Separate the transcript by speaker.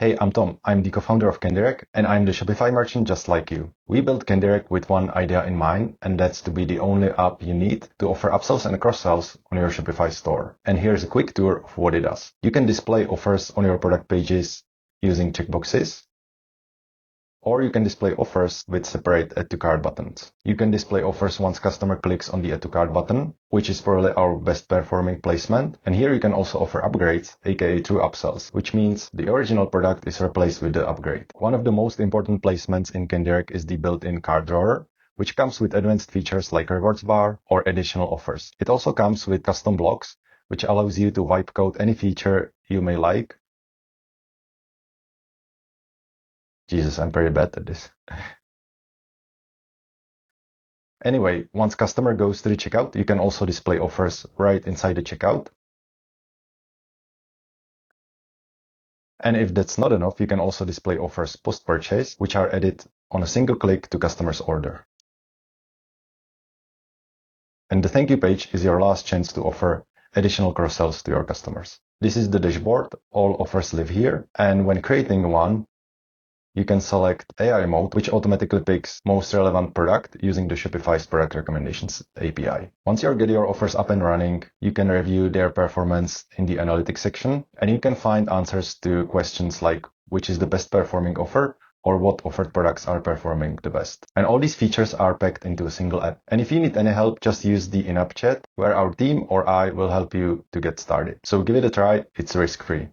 Speaker 1: Hey, I'm Tom. I'm the co-founder of Candirect, and I'm the Shopify merchant just like you. We built Candirect with one idea in mind, and that's to be the only app you need to offer upsells and cross-sells on your Shopify store. And here's a quick tour of what it does. You can display offers on your product pages using checkboxes, or you can display offers with separate Add to Cart buttons. You can display offers once customer clicks on the Add to Cart button, which is probably our best performing placement. And here you can also offer upgrades, aka true upsells, which means the original product is replaced with the upgrade. One of the most important placements in Candirect is the built-in cart drawer, which comes with advanced features like rewards bar or additional offers. It also comes with custom blocks, which allows you to wipe code any feature you may like. Jesus, I'm pretty bad at this. Anyway, once customer goes to the checkout, you can also display offers right inside the checkout. And if that's not enough, you can also display offers post-purchase, which are added on a single click to customer's order. And the thank you page is your last chance to offer additional cross-sells to your customers. This is the dashboard. All offers live here. And when creating one, you can select AI mode, which automatically picks most relevant product using the Shopify's product recommendations API. Once you get your offers up and running, you can review their performance in the analytics section, and you can find answers to questions like which is the best performing offer or what offered products are performing the best. And all these features are packed into a single app. And if you need any help, just use the in-app chat where our team or I will help you to get started. So give it a try. It's risk-free.